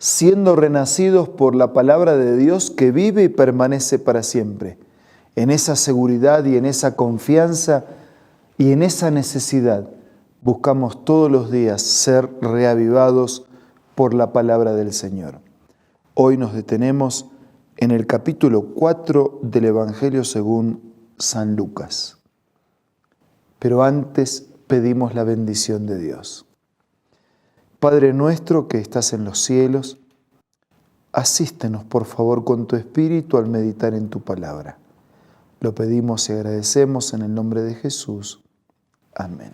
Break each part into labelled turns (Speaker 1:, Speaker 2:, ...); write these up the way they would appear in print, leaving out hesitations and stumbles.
Speaker 1: siendo renacidos por la palabra de Dios que vive y permanece para siempre. En esa seguridad y en esa confianza y en esa necesidad buscamos todos los días ser reavivados por la palabra del Señor. Hoy nos detenemos en el capítulo 4 del Evangelio según San Lucas. Pero antes pedimos la bendición de Dios. Padre nuestro que estás en los cielos, asístenos por favor con tu Espíritu al meditar en tu palabra. Lo pedimos y agradecemos en el nombre de Jesús. Amén.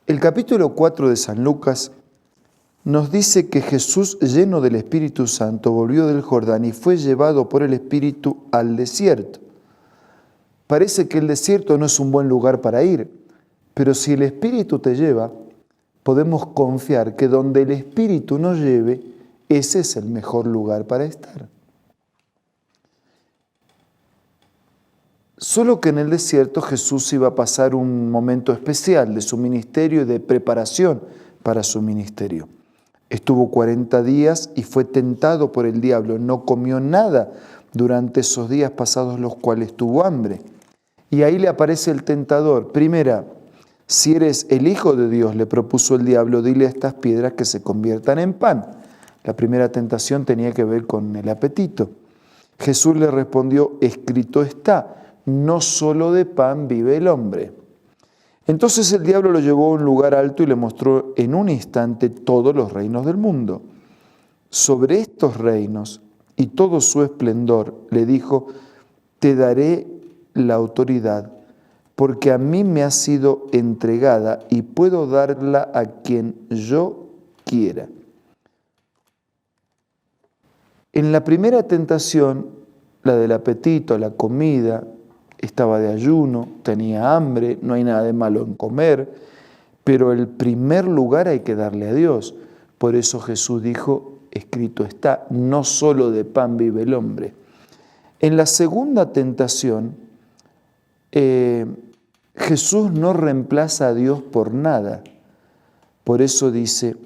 Speaker 1: El capítulo 4 de San Lucas nos dice que Jesús, lleno del Espíritu Santo, volvió del Jordán y fue llevado por el Espíritu al desierto. Parece que el desierto no es un buen lugar para ir, pero si el Espíritu te lleva, podemos confiar que donde el Espíritu nos lleve, ese es el mejor lugar para estar. Solo que en el desierto Jesús iba a pasar un momento especial de su ministerio y de preparación para su ministerio. Estuvo 40 días y fue tentado por el diablo. No comió nada durante esos días pasados los cuales tuvo hambre. Y ahí le aparece el tentador. Primera, si eres el Hijo de Dios, le propuso el diablo, dile a estas piedras que se conviertan en pan. La primera tentación tenía que ver con el apetito. Jesús le respondió, escrito está, no solo de pan vive el hombre. Entonces el diablo lo llevó a un lugar alto y le mostró en un instante todos los reinos del mundo. Sobre estos reinos y todo su esplendor le dijo, te daré la autoridad, porque a mí me ha sido entregada y puedo darla a quien yo quiera. En la primera tentación, la del apetito, la comida, estaba de ayuno, tenía hambre, no hay nada de malo en comer, pero el primer lugar hay que darle a Dios. Por eso Jesús dijo, escrito está, no solo de pan vive el hombre. En la segunda tentación, Jesús no reemplaza a Dios por nada. Por eso dice,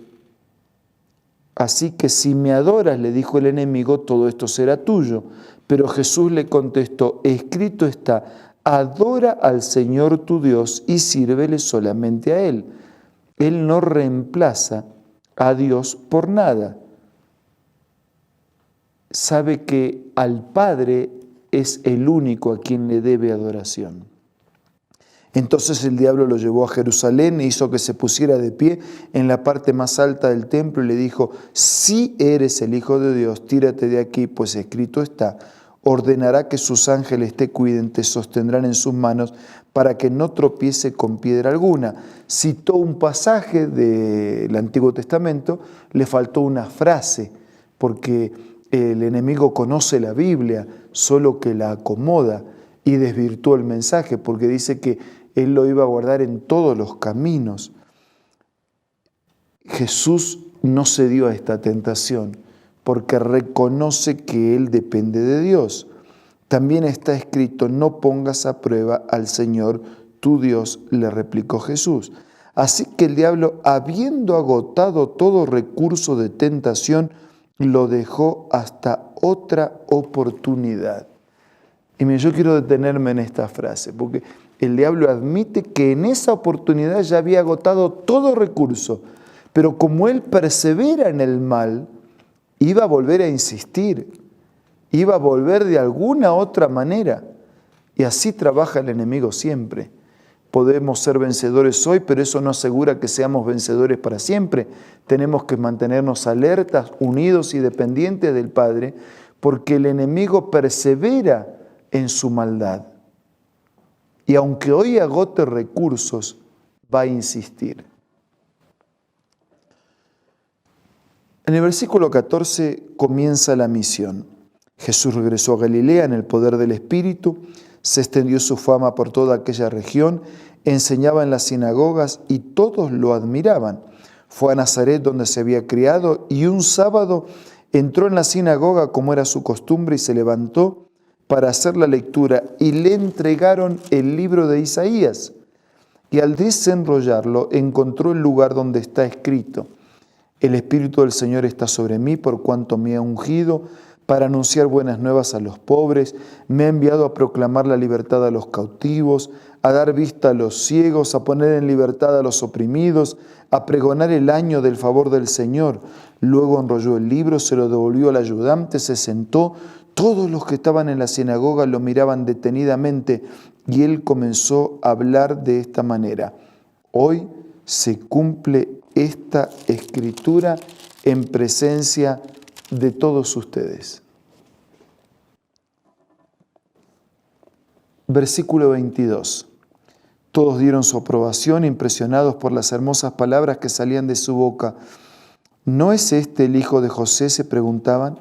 Speaker 1: así que si me adoras, le dijo el enemigo, todo esto será tuyo. Pero Jesús le contestó, escrito está, adora al Señor tu Dios y sírvele solamente a Él. Él no reemplaza a Dios por nada. Sabe que al Padre es el único a quien le debe adoración. Entonces el diablo lo llevó a Jerusalén e hizo que se pusiera de pie en la parte más alta del templo y le dijo, si eres el Hijo de Dios, tírate de aquí, pues escrito está, ordenará que sus ángeles te cuiden, te sostendrán en sus manos para que no tropiece con piedra alguna. Citó un pasaje del Antiguo Testamento, le faltó una frase, porque el enemigo conoce la Biblia, solo que la acomoda y desvirtuó el mensaje, porque dice que él lo iba a guardar en todos los caminos. Jesús no cedió a esta tentación porque reconoce que él depende de Dios. También está escrito, no pongas a prueba al Señor tu Dios, le replicó Jesús. Así que el diablo, habiendo agotado todo recurso de tentación, lo dejó hasta otra oportunidad. Y yo quiero detenerme en esta frase, porque el diablo admite que en esa oportunidad ya había agotado todo recurso, pero como él persevera en el mal, iba a volver a insistir, iba a volver de alguna otra manera. Y así trabaja el enemigo siempre. Podemos ser vencedores hoy, pero eso no asegura que seamos vencedores para siempre. Tenemos que mantenernos alertas, unidos y dependientes del Padre, porque el enemigo persevera en su maldad. Y aunque hoy agote recursos, va a insistir. En el versículo 14 comienza la misión. Jesús regresó a Galilea en el poder del Espíritu, se extendió su fama por toda aquella región, enseñaba en las sinagogas y todos lo admiraban. Fue a Nazaret donde se había criado y un sábado entró en la sinagoga como era su costumbre y se levantó para hacer la lectura y le entregaron el libro de Isaías. Y al desenrollarlo encontró el lugar donde está escrito: El Espíritu del Señor está sobre mí por cuanto me ha ungido para anunciar buenas nuevas a los pobres, me ha enviado a proclamar la libertad a los cautivos, a dar vista a los ciegos, a poner en libertad a los oprimidos, a pregonar el año del favor del Señor. Luego enrolló el libro, se lo devolvió al ayudante, se sentó. Todos los que estaban en la sinagoga lo miraban detenidamente y él comenzó a hablar de esta manera. Hoy se cumple esta escritura en presencia de todos ustedes. Versículo 22. Todos dieron su aprobación, impresionados por las hermosas palabras que salían de su boca. ¿No es este el hijo de José?, se preguntaban.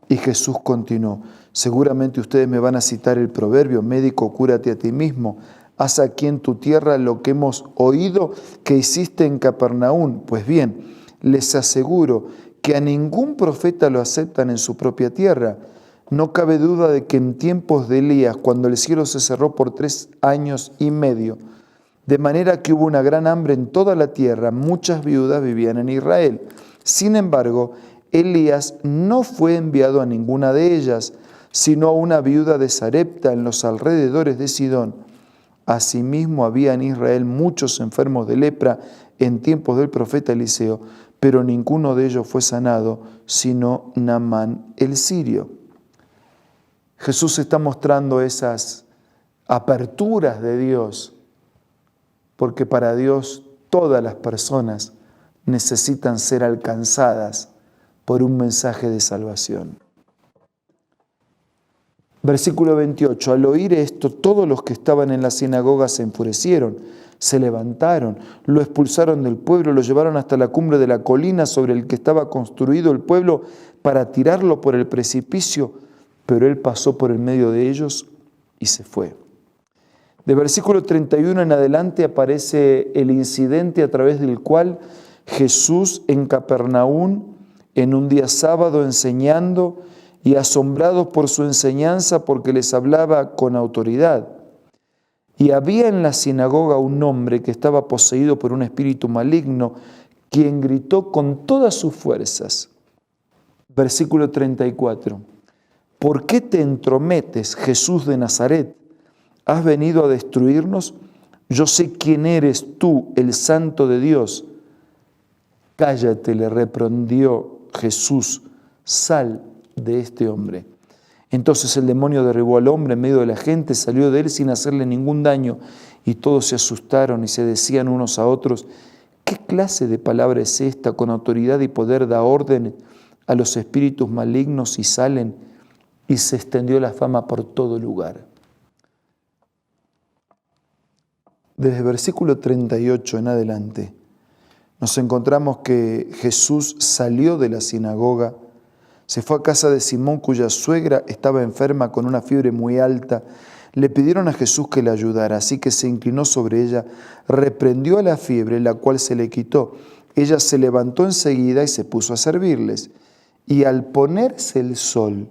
Speaker 1: Y Jesús continuó: seguramente ustedes me van a citar el proverbio: médico, cúrate a ti mismo. Haz aquí en tu tierra lo que hemos oído que hiciste en Capernaum. Pues bien, les aseguro que a ningún profeta lo aceptan en su propia tierra. No cabe duda de que en tiempos de Elías, cuando el cielo se cerró por 3 años y medio, de manera que hubo una gran hambre en toda la tierra, muchas viudas vivían en Israel. Sin embargo, Elías no fue enviado a ninguna de ellas, sino a una viuda de Sarepta en los alrededores de Sidón. Asimismo, había en Israel muchos enfermos de lepra en tiempos del profeta Eliseo, pero ninguno de ellos fue sanado, sino Naamán el sirio. Jesús está mostrando esas aperturas de Dios, porque para Dios todas las personas necesitan ser alcanzadas por un mensaje de salvación. Versículo 28. Al oír esto, todos los que estaban en la sinagoga se enfurecieron, se levantaron, lo expulsaron del pueblo, lo llevaron hasta la cumbre de la colina sobre el que estaba construido el pueblo para tirarlo por el precipicio, pero él pasó por el medio de ellos y se fue. De versículo 31 en adelante aparece el incidente a través del cual Jesús en Capernaum, en un día sábado, enseñando y asombrados por su enseñanza porque les hablaba con autoridad. Y había en la sinagoga un hombre que estaba poseído por un espíritu maligno, quien gritó con todas sus fuerzas. Versículo 34. ¿Por qué te entrometes, Jesús de Nazaret? ¿Has venido a destruirnos? Yo sé quién eres tú, el Santo de Dios. Cállate, le reprendió Jesús, sal de este hombre. Entonces el demonio derribó al hombre en medio de la gente, salió de él sin hacerle ningún daño, y todos se asustaron y se decían unos a otros: ¿qué clase de palabra es esta? Con autoridad y poder da orden a los espíritus malignos y salen, y se extendió la fama por todo lugar. Desde el versículo 38 en adelante, nos encontramos que Jesús salió de la sinagoga, se fue a casa de Simón, cuya suegra estaba enferma con una fiebre muy alta. Le pidieron a Jesús que la ayudara, así que se inclinó sobre ella, reprendió a la fiebre, la cual se le quitó. Ella se levantó enseguida y se puso a servirles. Y al ponerse el sol,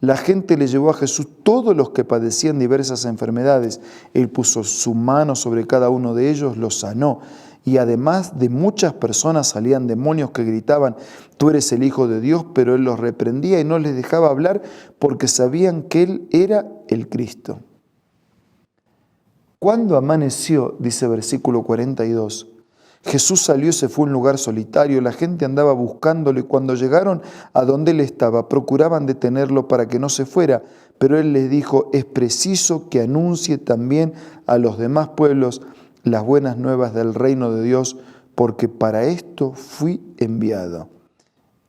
Speaker 1: la gente le llevó a Jesús todos los que padecían diversas enfermedades. Él puso su mano sobre cada uno de ellos, los sanó. Y además de muchas personas salían demonios que gritaban: tú eres el Hijo de Dios, pero él los reprendía y no les dejaba hablar porque sabían que él era el Cristo. Cuando amaneció, dice versículo 42, Jesús salió y se fue a un lugar solitario. La gente andaba buscándolo y cuando llegaron a donde él estaba, procuraban detenerlo para que no se fuera. Pero él les dijo: es preciso que anuncie también a los demás pueblos las buenas nuevas del reino de Dios, porque para esto fui enviado.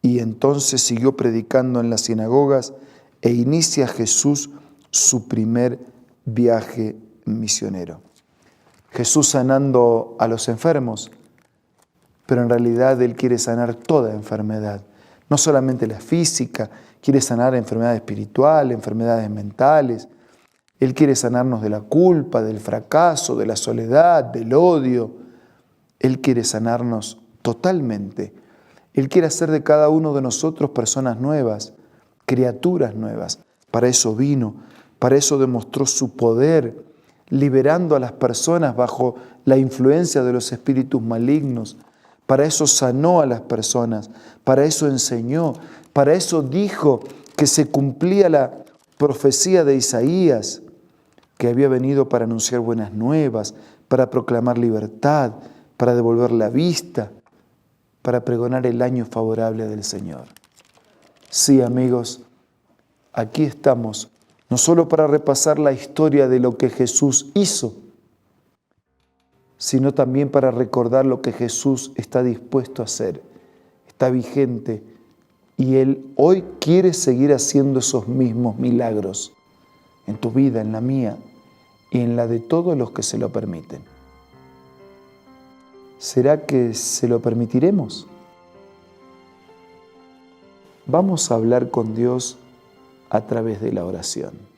Speaker 1: Y entonces siguió predicando en las sinagogas e inicia Jesús su primer viaje misionero. Jesús sanando a los enfermos, pero en realidad Él quiere sanar toda enfermedad, no solamente la física, quiere sanar enfermedades espirituales, enfermedades mentales. Él quiere sanarnos de la culpa, del fracaso, de la soledad, del odio. Él quiere sanarnos totalmente. Él quiere hacer de cada uno de nosotros personas nuevas, criaturas nuevas. Para eso vino, para eso demostró su poder, liberando a las personas bajo la influencia de los espíritus malignos, para eso sanó a las personas, para eso enseñó, para eso dijo que se cumplía la profecía de Isaías, que había venido para anunciar buenas nuevas, para proclamar libertad, para devolver la vista, para pregonar el año favorable del Señor. Sí, amigos, aquí estamos, no solo para repasar la historia de lo que Jesús hizo, sino también para recordar lo que Jesús está dispuesto a hacer, está vigente, y Él hoy quiere seguir haciendo esos mismos milagros en tu vida, en la mía y en la de todos los que se lo permiten. ¿Será que se lo permitiremos? Vamos a hablar con Dios a través de la oración.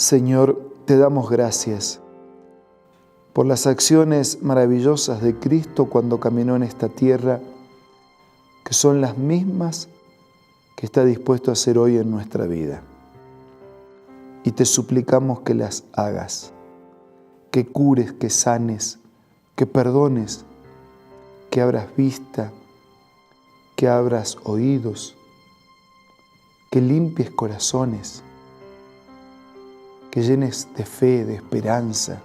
Speaker 1: Señor, te damos gracias por las acciones maravillosas de Cristo cuando caminó en esta tierra, que son las mismas que está dispuesto a hacer hoy en nuestra vida. Y te suplicamos que las hagas, que cures, que sanes, que perdones, que abras vista, que abras oídos, que limpies corazones, que llenes de fe, de esperanza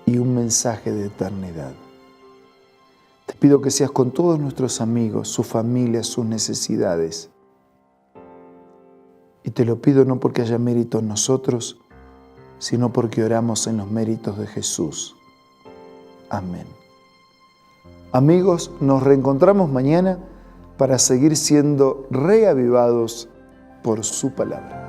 Speaker 1: y un mensaje de eternidad. Te pido que seas con todos nuestros amigos, sus familias, sus necesidades. Y te lo pido no porque haya mérito en nosotros, sino porque oramos en los méritos de Jesús. Amén. Amigos, nos reencontramos mañana para seguir siendo reavivados por su palabra.